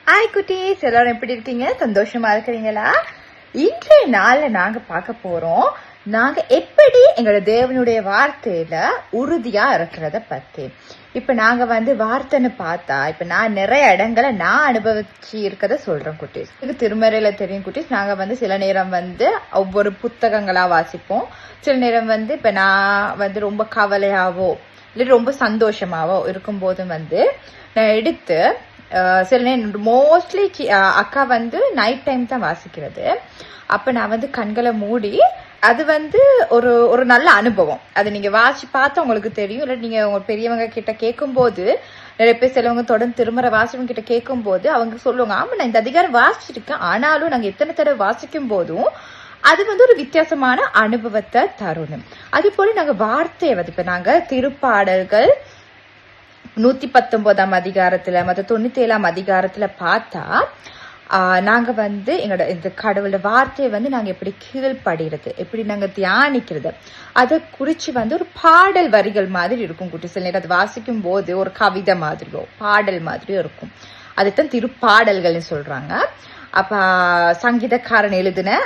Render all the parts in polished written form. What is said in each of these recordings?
Hi குட்டீஸ், எல்லாரும் எப்படி இருக்கீங்க? சந்தோஷமா இருக்கிறீங்களா? இன்றைய நாள்ல நாங்க பார்க்க போறோம், நாங்க எப்படி எங்களோட தேவனுடைய வார்த்தையில உறுதியா இருக்கிறத பத்தி. இப்ப நாங்க வார்த்தைன்னு பார்த்தா, இப்ப நான் நிறைய இடங்களை நான் அனுபவிச்சு இருக்கத சொல்றேன் குட்டீஸ். இது திருமறையில தெரியும் குட்டீஸ். நாங்க சில நேரம் ஒவ்வொரு புத்தகங்களா வாசிப்போம். சில நேரம் இப்ப நான் ரொம்ப கவலையாவோ இல்லை ரொம்ப சந்தோஷமாவோ இருக்கும்போது நான் எடுத்து சில நேரம் மோஸ்ட்லி அக்கா நைட் டைம் தான் வாசிக்கிறது. அப்ப நான் கண்களை மூடி, அது ஒரு ஒரு நல்ல அனுபவம். அது நீங்க வாசி பார்த்தா உங்களுக்கு தெரியும். இல்லை நீங்க உங்க பெரியவங்க கிட்ட கேட்கும் போது, நிறைய பேர் சிலவங்க தொடர்ந்து திருமறை வாசவங்க கிட்ட கேட்கும் போது அவங்க சொல்லுவாங்க, ஆமா நான் இந்த அதிகாரம் வாசிச்சிருக்கேன், ஆனாலும் நாங்க எத்தனை தடவை வாசிக்கும் போதும் அது ஒரு வித்தியாசமான அனுபவத்தை தரணும். அது போல நாங்க வார்த்தையை இப்ப நாங்க திருப்பாடல்கள் 119ஆம் அதிகாரத்துல மற்ற 97ஆம் அதிகாரத்துல பார்த்தா, நாங்க எங்களோட இந்த கடவுளோட வார்த்தையை நாங்க எப்படி கீழ்படுகிறது, எப்படி நாங்க தியானிக்கிறது, அதை குறிச்சு ஒரு பாடல் வரிகள் மாதிரி இருக்கும் குட்டி. சில நேரம் அது வாசிக்கும் போது ஒரு கவிதை மாதிரியோ பாடல் மாதிரியோ இருக்கும். அதுதான் திருப்பாடல்கள்னு சொல்றாங்க. அப்ப சங்கீதக்காரன் எழுதின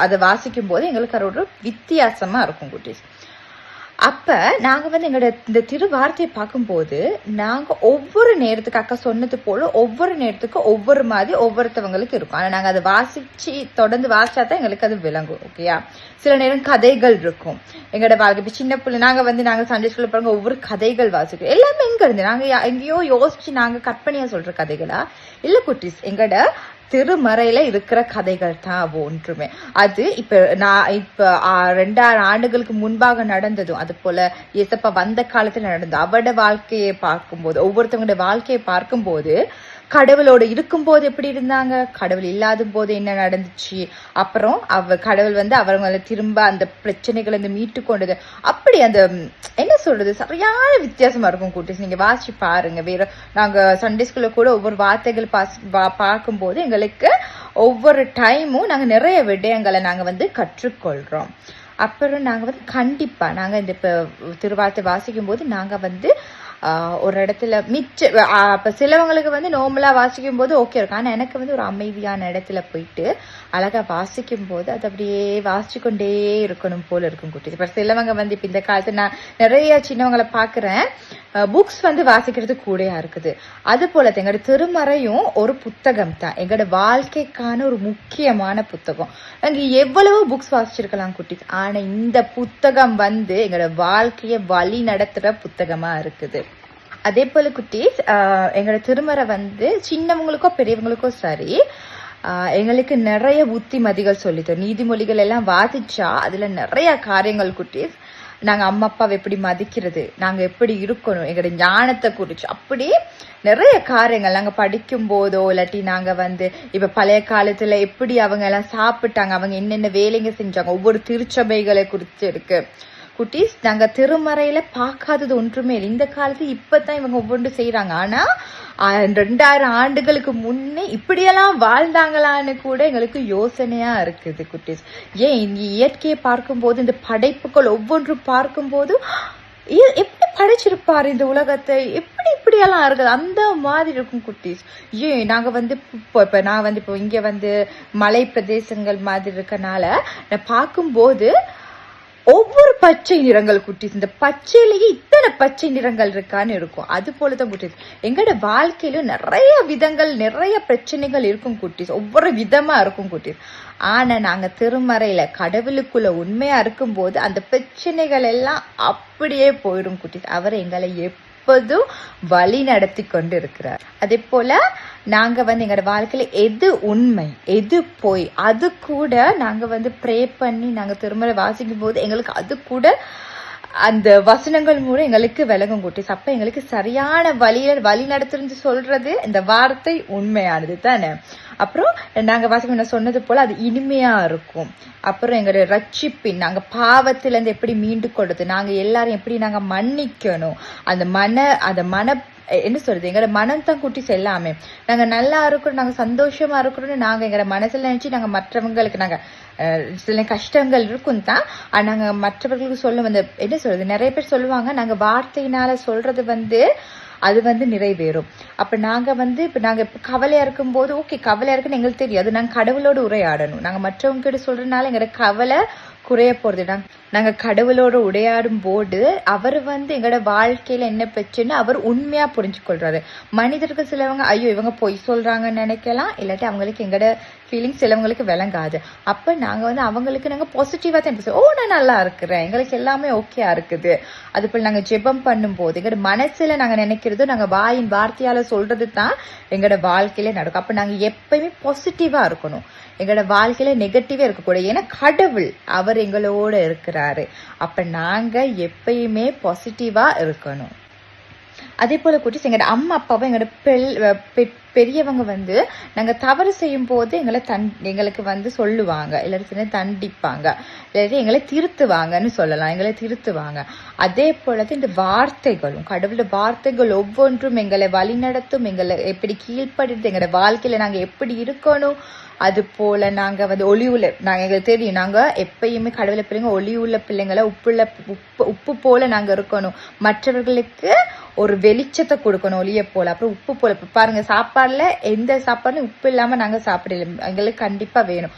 அதை வாசிக்கும் போது எங்களுக்கு அது ஒரு வித்தியாசமா இருக்கும் குட்டீஸ். அப்ப நாங்க எங்களோட இந்த திருவார்த்தையை பார்க்கும்போது, நாங்க ஒவ்வொரு நேரத்துக்கு அக்கா சொன்னது போல ஒவ்வொரு நேரத்துக்கு ஒவ்வொரு மாதிரி ஒவ்வொருத்தவங்களுக்கு இருக்கும். ஆனா நாங்க அதை வாசிச்சு தொடர்ந்து வாசிச்சாதான் எங்களுக்கு அது விளங்கும். ஓகேயா? சில நேரம் கதைகள் இருக்கும் எங்களோட வாழ்க்கை. இப்ப சின்ன பிள்ளை நாங்க சண்டே ஸ்கூல்ல பாருங்க, ஒவ்வொரு கதைகள் வாசிக்கிறோம். எல்லாமே எங்க இருந்து நாங்க எங்கேயோ யோசிச்சு நாங்க கற்பனையா சொல்ற கதைகளா இல்ல குட்டீஸ், எங்களோட திருமறையில இருக்கிற கதைகள் தான் ஒன்றுமே. அது இப்ப 2000 ஆண்டுகளுக்கு முன்பாக நடந்ததும், அது போல ஏசப்பா வந்த காலத்துல நடந்தது, அவட வாழ்க்கையை பார்க்கும்போது, ஒவ்வொருத்தவங்களுடைய வாழ்க்கையை பார்க்கும்போது, கடவுளோட இருக்கும்போது எப்படி இருந்தாங்க, கடவுள் இல்லாத போது என்ன நடந்துச்சு, அப்புறம் கடவுள் அவங்களை திரும்ப அந்த பிரச்சனைகளை மீட்டு கொண்டது, அப்படி அந்த என்ன சொல்றது சரியான வித்தியாசமா இருக்கும் கூட்டிஸ். நீங்க வாசிச்சு பாருங்க. வேற நாங்க சண்டே ஸ்கூல்ல கூட ஒவ்வொரு வார்த்தைகள் பார்க்கும்போது எங்களுக்கு ஒவ்வொரு டைமும் நாங்க நிறைய விடயங்களை நாங்க கற்றுக்கொள்றோம். அப்புறம் நாங்க கண்டிப்பா நாங்க இந்த இப்ப திருவார்த்தை வாசிக்கும் போது நாங்க ஒரு இடத்துல அப்ப சிலவங்களுக்கு நோமலா வாசிக்கும் போது ஓகே இருக்கும். ஆனா எனக்கு ஒரு அமைதியான இடத்துல போயிட்டு அழகா வாசிக்கும் போது அது அப்படியே வாசிச்சு கொண்டே இருக்கணும் போல இருக்கும் குட்டி. இப்ப சிலவங்க இப்ப இந்த காலத்துல நான் நிறைய சின்னவங்களை பாக்குறேன், புக்ஸ் வாசிக்கிறது கூடயா இருக்குது. அது போல எங்களோட திருமறையும் ஒரு புத்தகம் தான், எங்களோட வாழ்க்கைக்கான ஒரு முக்கியமான புத்தகம். நாங்க எவ்வளவோ புக்ஸ் வாசிச்சிருக்கலாம் குட்டி, ஆனா இந்த புத்தகம் எங்களோட வாழ்க்கைய வழி நடத்துற புத்தகமா இருக்குது. அதே போல குட்டீஸ், எங்களோட திருமறை சின்னவங்களுக்கோ பெரியவங்களுக்கோ சரி, எங்களுக்கு நிறைய புத்திமதிகள் சொல்லித்தரும். நீதிமொழிகள் எல்லாம் வாசிச்சா அதுல நிறைய காரியங்கள் குட்டீஸ், நாங்க அம்மா அப்பாவை எப்படி மதிக்கிறது, நாங்க எப்படி இருக்கணும், எங்களோட ஞானத்தை குறிச்சு அப்படி நிறைய காரியங்கள் நாங்க படிக்கும் போதோ, இல்லாட்டி நாங்க இப்ப பழைய காலத்துல எப்படி அவங்க எல்லாம் சாப்பிட்டாங்க, அவங்க என்னென்ன வேலைங்க செஞ்சாங்க, ஒவ்வொரு திருச்சபைகளை குறிச்சு இருக்கு குட்டீஸ். நாங்க திருமறையில பார்க்காதது ஒன்றுமே இல்லை. இந்த காலத்துல இப்பதான் இவங்க ஒவ்வொன்று செய்யறாங்க. ஆனா 2000 ஆண்டுகளுக்கு முன்னே இப்படியெல்லாம் வாழ்ந்தாங்களான்னு கூட எங்களுக்கு யோசனையா இருக்குது குட்டீஸ். ஏன் இங்க இயற்கையை பார்க்கும் போது, இந்த படைப்புகள் ஒவ்வொன்றும் பார்க்கும் போது, எப்படி படைச்சிருப்பாரு இந்த உலகத்தை, எப்படி இப்படியெல்லாம் இருக்குது, அந்த மாதிரி இருக்கும் குட்டீஸ். ஏன் நாங்க இப்ப நான் இப்போ இங்க மலை பிரதேசங்கள் மாதிரி இருக்கனால நான் பார்க்கும்போது ஒவ்வொரு பச்சை நிறங்கள் குட்டீஸ், இந்த பச்சையிலேயே இத்தனை பச்சை நிறங்கள் இருக்கான்னு இருக்கும். அது போலதான் குட்டீஸ் எங்களோட வாழ்க்கையிலும் நிறைய விதங்கள் நிறைய பிரச்சனைகள் இருக்கும் குட்டீஸ், ஒவ்வொரு விதமா இருக்கும் குட்டீஸ். ஆனா நாங்க திருமறையில கடவுளுக்குள்ள உண்மையா இருக்கும் போது அந்த பிரச்சனைகள் எல்லாம் அப்படியே போயிடும் குட்டீஸ். அவர் எங்களை எப்போதும் வழி நடத்தி கொண்டு இருக்கிறார். அதே போல நாங்க எங்களோட வாழ்க்கையில எது உண்மை எது போய் அது கூட நாங்க ப்ரே பண்ணி நாங்க திருமறை வாசிக்கும் போது எங்களுக்கு அது கூட அந்த வசனங்கள் மூலம் எங்களுக்கு விளங்கும் குட்டீஸ். அப்ப எங்களுக்கு சரியான வழி நடத்துறது சொல்றது இந்த வார்த்தை உண்மையானது தானே. அப்புறம் நாங்க வாசிக்க சொன்னது போல அது இனிமையா இருக்கும். அப்புறம் எங்களோட ரட்சிப்பின், நாங்க பாவத்துல இருந்து எப்படி மீண்டு கொள்றது, நாங்க எல்லாரும் எப்படி நாங்க மன்னிக்கணும், அந்த மன என்ன சொல்றது, எங்களோட மனம் தான் குட்டிஸ் எல்லாமே. நாங்க நல்லா இருக்கிறோம், நாங்க சந்தோஷமா இருக்கிறோம்னு நாங்க எங்களோட மனசுல நினைச்சு நாங்க மற்றவங்களுக்கு நாங்க சில கஷ்டங்கள் இருக்கும் தான், நாங்க மற்றவர்களுக்கு சொல்லும். என்ன சொல்றது, நிறைய பேர் சொல்லுவாங்க நாங்க வார்த்தையினால சொல்றது அது வந்து நிறைவேறும். அப்ப நாங்க வந்து இப்ப நாங்க கவலையா இருக்கும் போது ஓகே கவலையா இருக்குன்னு எங்களுக்கு தெரியும். அது நாங்க கடவுளோட உரையாடணும். நாங்க மற்றவங்க கிட்ட சொல்றதுனால எங்களோட கவலை குறைய போறது. நாங்க கடவுளோட உரையாடும் போது அவர் வந்து எங்களோட வாழ்க்கையில என்ன பிரச்சனை அவர் உண்மையா புரிஞ்சு கொள்றாரு. மனிதர்கள் சிலவங்க ஐயோ இவங்க பொய் சொல்றாங்கன்னு நினைக்கலாம், இல்லாட்டி அவங்களுக்கு எங்களோட ஃபீலிங்ஸ் சிலவங்களுக்கு விளங்காது. அப்ப நாங்க வந்து அவங்களுக்கு நாங்க பாசிட்டிவா தான் பேசுவோம். ஓ நான் நல்லா இருக்கிறேன், எங்களுக்கு எல்லாமே ஓகேயா இருக்குது. அது போல நாங்க ஜெபம் பண்ணும் போது எங்களோட மனசுல நாங்க நினைக்கிறதோ நாங்க வாயின் வார்த்தையால சொல்றது தான் எங்களோட வாழ்க்கையில நடக்கும். அப்ப நாங்க எப்பயுமே பாசிட்டிவா இருக்கணும், எங்களோட வாழ்க்கையில நெகட்டிவா இருக்கக்கூடாது. ஏன்னா கடவுள் அவர் எங்களோட இருக்கிறாரு. அப்ப நாங்க எப்பயுமே பாசிட்டிவா இருக்கணும். அதே போல குட்டீஸ் எங்களோட அம்மா அப்பாவும் எங்களோட பெரியவங்க வந்து நாங்க தவறு செய்யும் போது எங்களுக்கு வந்து சொல்லுவாங்க, இல்லாட்டி தண்டிப்பாங்க, இல்லாட்டி எங்களை திருத்துவாங்கன்னு சொல்லலாம், எங்களை திருத்துவாங்க. அதே போலதான் இந்த வார்த்தைகளும் கடவுளோட வார்த்தைகள் ஒவ்வொன்றும் எங்களை வழிநடத்தும், எங்களை எப்படி கீழ்ப்படுத்து, எங்களோட வாழ்க்கையில நாங்க எப்படி இருக்கணும். அது போல நாங்க வந்து ஒளி உள்ள எங்களுக்கு தெரியும், நாங்க எப்பயுமே கடவுளை பிள்ளைங்க ஒளி உள்ள பிள்ளைங்களை உப்பு போல நாங்க இருக்கணும், மற்றவர்களுக்கு ஒரு வெளிச்சத்தை கொடுக்கணும் ஒளிய போல. அப்புறம் உப்பு போல பாருங்க, சாப்பாடுல எந்த சாப்பாடுல உப்பு இல்லாம நாங்க சாப்பிடல, எங்களுக்கு கண்டிப்பா வேணும்.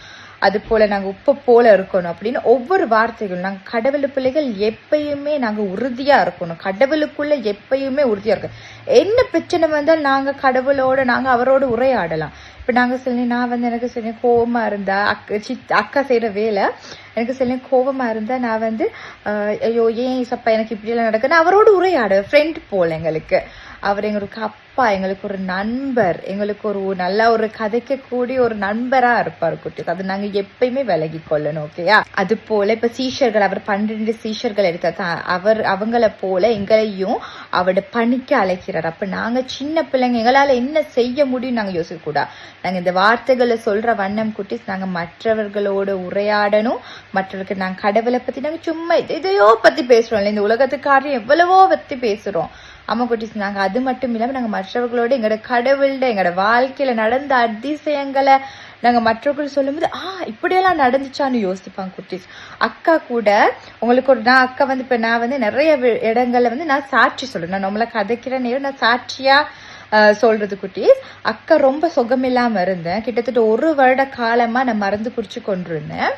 அது போல நாங்க உப்பு போல இருக்கணும் அப்படின்னு ஒவ்வொரு வார்த்தைகளும் நாங்க கடவுள் பிள்ளைகள் எப்பயுமே நாங்க உறுதியா இருக்கணும், கடவுளுக்குள்ள எப்பயுமே உறுதியா இருக்கணும். என்ன பிரச்சனை வந்தால் நாங்க கடவுளோட நாங்க அவரோட உரையாடலாம். இப்ப நாங்க சொல்லி நான் வந்து எனக்கு சொல்லி கோபமா இருந்தா அக்கா செய்யற வேலை எனக்கு சொல்லி கோபமா இருந்தா நான் வந்து ஐயோ ஏன் சப்பா எனக்கு இப்படி எல்லாம் நடக்குன்னு அவரோட உரையாடுவேன். ஃப்ரெண்ட் போல எங்களுக்கு அவர் எங்களுக்கு அப்பா, எங்களுக்கு ஒரு நண்பர், எங்களுக்கு ஒரு நல்ல ஒரு கதைக்க கூடிய ஒரு நண்பரா இருப்பாரு குட்டி. அது நாங்க எப்பயுமே விலகி கொள்ளணும். ஓகேயா? அது போல இப்ப சீஷர்கள் அவர் 12 சீஷர்கள் எடுத்தா அவங்கள போல எங்களையும் அவரோட பணிக்க அழைக்கிறார். அப்ப நாங்க சின்ன பிள்ளைங்க எங்களால என்ன செய்ய முடியும் நாங்க யோசிக்க கூடாது. நாங்க இந்த வார்த்தைகளை சொல்ற வண்ணம் குட்டிஸ் நாங்க மற்றவர்களோட உரையாடணும். மற்றவர்களுக்கு நாங்க கடவுளை பத்தி நாங்க சும்மா இதையோ பத்தி பேசுறோம், இந்த உலகத்துக்காரையும் எவ்வளவோ பத்தி பேசுறோம். அம்மா குட்டிஸ் நாங்க அது மட்டும் இல்லாம நாங்க மற்றவர்களோட எங்களோட கடவுள்ட எங்களோட வாழ்க்கையில நடந்த அதிசயங்களை நாங்க மற்றவர்கள் சொல்லும் போது இப்படியெல்லாம் நடந்துச்சான்னு யோசிப்பாங்க குட்டிஸ். அக்கா கூட உங்களுக்கு ஒரு அக்கா வந்து இப்ப நான் வந்து நிறைய இடங்கள்ல வந்து நான் சாட்சி சொல்றேன், நான் நம்மள கதைக்கிற நேரம் நான் சாட்சியா சொல்றது குட்டீஸ். அக்கா ரொம்ப சுகமில்லாம இருந்தேன், கிட்டத்தட்ட 1 வருட காலமா நான் மருந்து குடிச்சு கொண்டிருந்தேன்.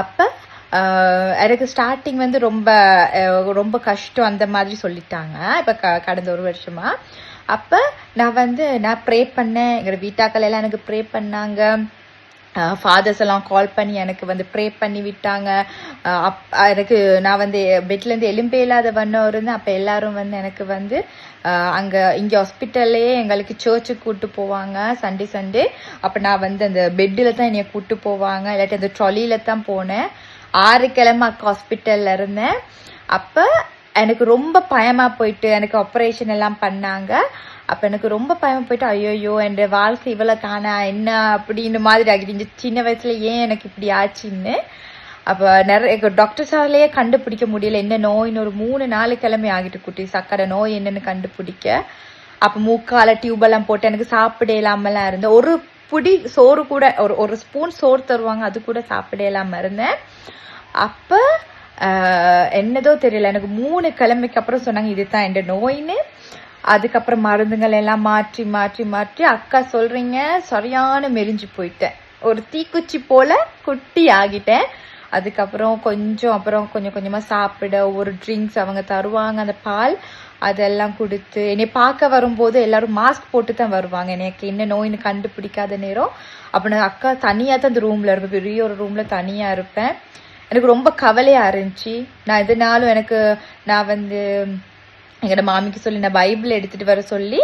அப்ப எனக்கு ஸ்டார்டிங் வந்து ரொம்ப ரொம்ப கஷ்டம் அந்த மாதிரி சொல்லிட்டாங்க இப்ப கடந்த 1 வருஷமா. அப்ப நான் ப்ரே பண்ணேன், எங்க வீட்டாக்கள் எல்லாம் எனக்கு ப்ரே பண்ணாங்க, ஃபாதர்ஸ் எல்லாம் கால் பண்ணி எனக்கு வந்து ப்ரே பண்ணி விட்டாங்க. எனக்கு நான் வந்து பெட்ல இருந்து எலும்பே இல்லாத வண்ணம் இருந்தேன். அப்ப எல்லாரும் வந்து எனக்கு வந்து இங்க ஹாஸ்பிட்டல்லே எங்களுக்கு சர்ச்சுக்கு கூட்டு போவாங்க சண்டே. அப்ப நான் வந்து அந்த பெட்ல தான் என்னைய கூட்டு போவாங்க, இல்லாட்டி அந்த ட்ராலியில தான் போனேன். 6 கிழமை ஹாஸ்பிட்டல்ல இருந்தேன். அப்ப எனக்கு ரொம்ப பயமா போயிட்டு எனக்கு ஆப்ரேஷன் எல்லாம் பண்ணாங்க. அப்ப எனக்கு ரொம்ப பயமா போயிட்டு ஐயோ என் வாழ்க்கை இவ்வளவு காணா என்ன அப்படின்னு மாதிரி ஆகிடுச்சு, சின்ன வயசுல ஏன் எனக்கு இப்படி ஆச்சுன்னு. அப்ப நிறைய டாக்டர்ஸாலேயே கண்டுபிடிக்க முடியல என்ன நோயின்னு. ஒரு 3-4 கிழமை ஆகிட்டு குட்டி, சக்கரை நோய் என்னன்னு கண்டுபிடிக்க. அப்ப மூக்கால டியூப் எல்லாம் போட்டு எனக்கு சாப்பிட இல்லாமலாம் இருந்தேன். ஒரு புடி சோறு கூட ஒரு ஸ்பூன் சோறு தருவாங்க, அது கூட சாப்பிட இல்லாம இருந்தேன். அப்ப என்னதோ தெரியல, எனக்கு 3 கிழமைக்கு அப்புறம் சொன்னாங்க இதுதான் என் நோயின்னு. அதுக்கப்புறம் மருந்துகள் எல்லாம் மாற்றி மாற்றி மாற்றி அக்கா சொல்றீங்க சரியான மெலிஞ்சு போயிட்டேன், ஒரு தீக்குச்சி போல குட்டி ஆகிட்டேன். அதுக்கப்புறம் கொஞ்சம் கொஞ்சமா சாப்பிட ஒரு ட்ரிங்க்ஸ் அவங்க தருவாங்க, அந்த பால் அதெல்லாம் கொடுத்து என்னை பார்க்க வரும்போது எல்லாரும் மாஸ்க் போட்டு தான் வருவாங்க, எனக்கு என்ன நோயின்னு கண்டுபிடிக்காத நேரம். அப்ப நான் அக்கா தனியா தான் அந்த ரூம்ல இருப்பேன், பெரிய ஒரு ரூம்ல தனியா இருப்பேன். எனக்கு ரொம்ப கவலையா இருந்துச்சு. நான் எதுனாலும் நான் வந்து எங்களோட மாமிக்கு சொல்லி நான் பைபிள் எடுத்துட்டு வர சொல்லி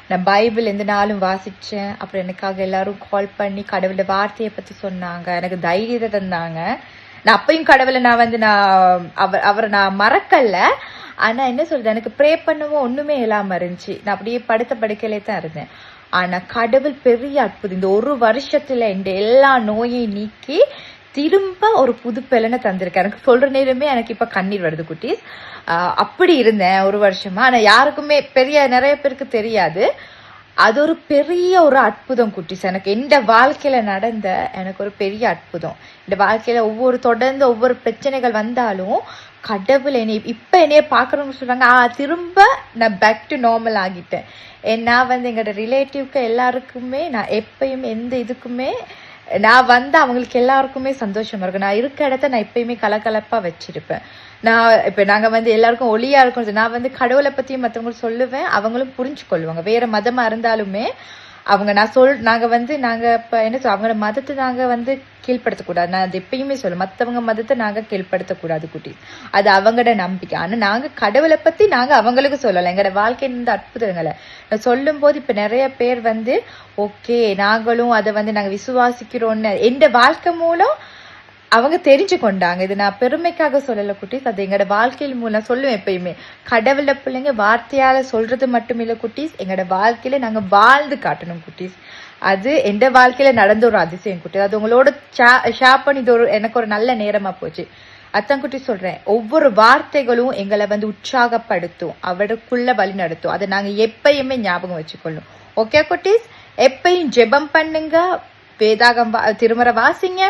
நான் பைபிள் எந்த நாளும் வாசிச்சேன். அப்புறம் எனக்காக எல்லாரும் கால் பண்ணி கடவுளோட வார்த்தையை பத்தி சொன்னாங்க, எனக்கு தைரியத்தை தந்தாங்க. நான் அப்பயும் கடவுளை அவரை நான் மறக்கல. ஆனா என்ன சொல்றது, எனக்கு ப்ரே பண்ணவும் ஒண்ணுமே இல்லாம இருந்துச்சு, நான் அப்படியே படுத்த படுக்கையிலே தான் இருந்தேன். ஆனா கடவுள் பெரிய அற்புதம், இந்த 1 வருஷத்துல இந்த எல்லா நோயையும் நீக்கி திரும்ப ஒரு புது பலனை தந்திருக்கேன். எனக்கு சொல்ற நேரமே எனக்கு இப்ப கண்ணீர் வருது குட்டீஸ். அப்படி இருந்தேன் 1 வருஷமா. ஆனா யாருக்குமே நிறைய பேருக்கு தெரியாது. அது ஒரு பெரிய ஒரு அற்புதம் குட்டிஸ். எனக்கு எந்த வாழ்க்கையில நடந்த எனக்கு ஒரு பெரிய அற்புதம். இந்த வாழ்க்கையில தொடர்ந்து ஒவ்வொரு பிரச்சனைகள் வந்தாலும் கடவுள் என்னைய பாக்குறவங்க சொல்றாங்க திரும்ப நான் பேக் டு நார்மல் ஆகிட்டேன். நான் எங்களோட ரிலேட்டிவ்க்கு எல்லாருக்குமே நான் எப்பயுமே எந்த இதுக்குமே நான் அவங்களுக்கு எல்லாருக்குமே சந்தோஷமா இருக்கும். நான் இருக்க இடத்த நான் எப்பயுமே கலகலப்பா வச்சிருப்பேன். இப்ப நாங்க எல்லாருக்கும் ஒளியா இருக்கும். நான் கடவுளை பத்தியும் மத்தவங்களுக்கு சொல்லுவேன், அவங்களும் புரிஞ்சு கொள்ளுவாங்க. வேற மதமா இருந்தாலுமே அவங்க நாங்க இப்ப என்ன அவங்களோட மதத்தை நாங்க கீழ்படுத்தக்கூடாது. நான் அது எப்பயுமே சொல்லுவேன், மத்தவங்க மதத்தை நாங்க கீழ்படுத்தக்கூடாது குட்டி. அது அவங்களோட நம்பிக்கை. ஆனா நாங்க கடவுளை பத்தி நாங்க அவங்களுக்கு சொல்லலாம். எங்களோட வாழ்க்கையின் இந்த அற்புதங்களை சொல்லும் போது இப்ப நிறைய பேர் ஓகே நாங்களும் அதை நாங்க விசுவாசிக்கிறோம்னு எந்த வாழ்க்கை மூலம் அவங்க தெரிஞ்சு கொண்டாங்க. இது நான் பெருமைக்காக சொல்லல குட்டீஸ், அது எங்களோட வாழ்க்கையில் மூலம் சொல்லுவேன். எப்பயுமே கடவுள பிள்ளைங்க வார்த்தையால சொல்றது மட்டும் இல்ல குட்டீஸ், எங்களோட வாழ்க்கையில நாங்க வாழ்ந்து காட்டணும் குட்டீஸ். அது எந்த வாழ்க்கையில நடந்த ஒரு அதிசயம் குட்டீஸ். அது உங்களோட ஷேர் பண்ணி எனக்கு ஒரு நல்ல நேரமா போச்சு. அத்தான் குட்டி சொல்றேன், ஒவ்வொரு வார்த்தைகளும் எங்களை உற்சாகப்படுத்தும், அவருக்குள்ள வழி நடத்தும். அதை நாங்க எப்பயுமே ஞாபகம் வச்சுக்கொள்ளும். ஓகே குட்டீஸ், எப்பயும் ஜெபம் பண்ணுங்க, வேதாகம் திருமறை வாசிங்க.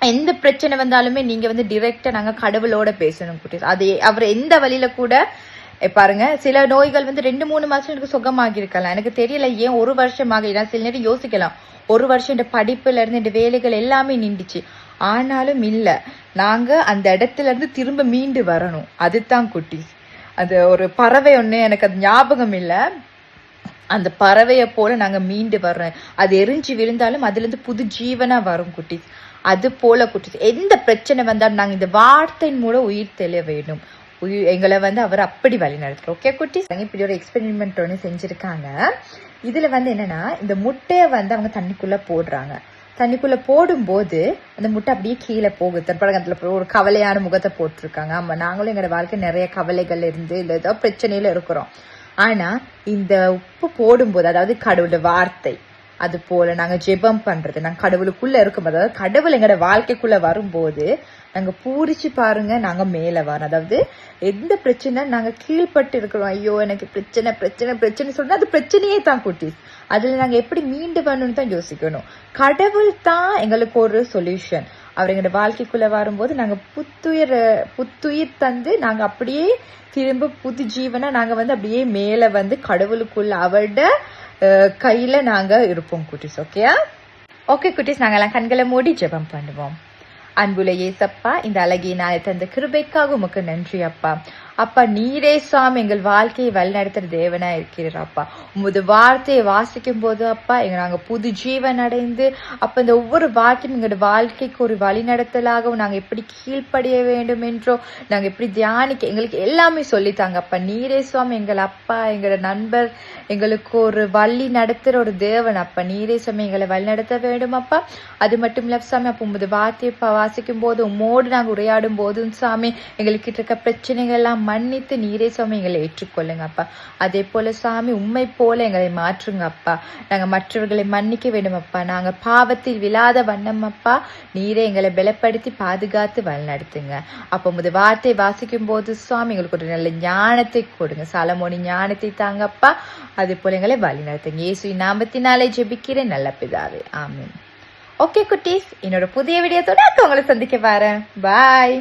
எந்த பிரச்சனை வந்தாலுமே நீங்க டிரெக்டா நாங்க கடவுளோட பேசணும் குட்டீஸ். அது அவர் எந்த வழியில கூட பாருங்க, சில நோய்கள் 2-3 மாசம் எனக்கு சுகமாகி இருக்கலாம். எனக்கு தெரியல ஏன் 1 வருஷம் ஆகல. சில நேரம் யோசிக்கலாம், 1 வருஷம் இந்த படிப்புல இருந்து இந்த வேலைகள் எல்லாமே நின்றுச்சு. ஆனாலும் இல்ல, நாங்க அந்த இடத்துல இருந்து திரும்ப மீண்டு வரணும். அதுதான் குட்டீஸ். அது ஒரு பறவை ஒண்ணு, எனக்கு அது ஞாபகம் இல்ல, அந்த பறவைய போல நாங்க மீண்டு வர்றோம். அது எரிஞ்சு விழுந்தாலும் அதுல இருந்து புது ஜீவனா வரும் குட்டீஸ். அது போல குட்டீஸ், எந்த பிரச்சனை வந்தாலும் நாங்க இந்த வார்த்தையின் மூலம் உயிர் தெளிய வேண்டும். எங்களை அவர் அப்படி வழி நடத்துறோம். ஓகே குட்டீஸ், இப்படி ஒரு எக்ஸ்பெரிமெண்ட் ஒன்று செஞ்சிருக்காங்க. இதுல என்னன்னா, இந்த முட்டைய அவங்க தண்ணிக்குள்ள போடுறாங்க. தண்ணிக்குள்ள போடும்போது அந்த முட்டை அப்படியே கீழே போகுது. அதுல ஒரு கவலையான முகத்தை போட்டிருக்காங்க. ஆமா, நாங்களும் எங்களோட வாழ்க்கை நிறைய கவலைகள் இருந்து இல்ல ஏதோ பிரச்சனையில இருக்கிறோம். ஆனா இந்த உப்பு போடும்போது, அதாவது கடவுளோட வார்த்தை, அது போல நாங்க ஜெபம் பண்றது, நாங்க கடவுளுக்குள்ள இருக்கும், அதாவது கடவுள் எங்களோட வாழ்க்கைக்குள்ள வரும்போது நாங்க பூரிச்சு பாருங்க, நாங்க மேல வரோம். அதாவது எந்த பிரச்சனை நாங்க கீழ்பட்டு இருக்கிறோம், ஐயோ எனக்கு பிரச்சனை பிரச்சனை பிரச்சனை சொன்னா அது பிரச்சனையே தான் குட்டி. அதுல நாங்க எப்படி மீண்டு வரணும்னு தான் யோசிக்கணும். கடவுள் தான் எங்களுக்கு ஒரு சொல்யூஷன். அவர் எங்களோட வாழ்க்கைக்குள்ள வரும்போது நாங்க புத்துயிர் தந்து நாங்க அப்படியே திரும்ப புது ஜீவனா நாங்க அப்படியே மேல கடவுளுக்குள்ள அவரோட கையில நாங்க இருப்போம் குட்டீஸ். ஓகேயா? ஓகே குட்டீஸ், நாங்கெல்லாம் கண்களை மூடி ஜெபம் பண்ணுவோம். அன்புள்ள இயேசப்பா, இந்த அழகிய நாளை தந்த கிருபைக்காக உமக்கு நன்றி அப்பா. அப்பா, நீரே சுவாமி எங்கள் வாழ்க்கையை வழிநடத்துற தேவனா இருக்கிறார் அப்பா. உமது வார்த்தையை வாசிக்கும் போது அப்பா நாங்க புது ஜீவன் அடைந்து அப்ப இந்த ஒவ்வொரு வார்த்தையும் எங்களோட வாழ்க்கைக்கு ஒரு வழிநடத்தலாகவும் நாங்க எப்படி கீழ்ப்படிய வேண்டும் என்றோ நாங்க எப்படி தியானிக்க எங்களுக்கு எல்லாமே சொல்லித்தாங்க அப்பா. நீரே சுவாமி எங்கள் அப்பா, எங்களோட நண்பர், எங்களுக்கு ஒரு வழி நடத்துற ஒரு தேவன் அப்பா. நீரே சுவாமி எங்களை வழி நடத்த வேண்டும் அப்பா. அது மட்டும் இல்ல சாமி, அப்ப உமது வார்த்தையை வாசிக்கும் போது உம்மோடு நாங்க உரையாடும் போதும் சாமி எங்களுக்கு இருக்க பிரச்சனைகள் எல்லாம் மன்னித்து நீரே சுவாமி எங்களை ஏற்றுக்கொள்ளுங்க அப்பா. அதே போல சாமி உண்மை போல எங்களை மாற்றுங்க அப்பா. நாங்க மற்றவர்களை மன்னிக்க வேண்டும் அப்பா. நாங்க பாவத்தில் விழாத வண்ணம் அப்பா நீரே எங்களை பலப்படுத்தி பாதுகாத்து வழிநடத்துங்க அப்ப. உமது வார்த்தை வாசிக்கும் போது சுவாமி எங்களுக்கு ஒரு நல்ல ஞானத்தை கொடுங்க. சாலமோனி ஞானத்தை தாங்கப்பா. அதே போல எங்களை வழி நடத்துங்க. இயேசுவின் நாமத்தினாலே ஜெபிக்கிறேன் நல்ல பிதாவே, ஆமீன். ஓகே குட்டீஸ், என்னோட புதிய வீடியோத்தோட உங்களை சந்திக்க வரேன். பாய்.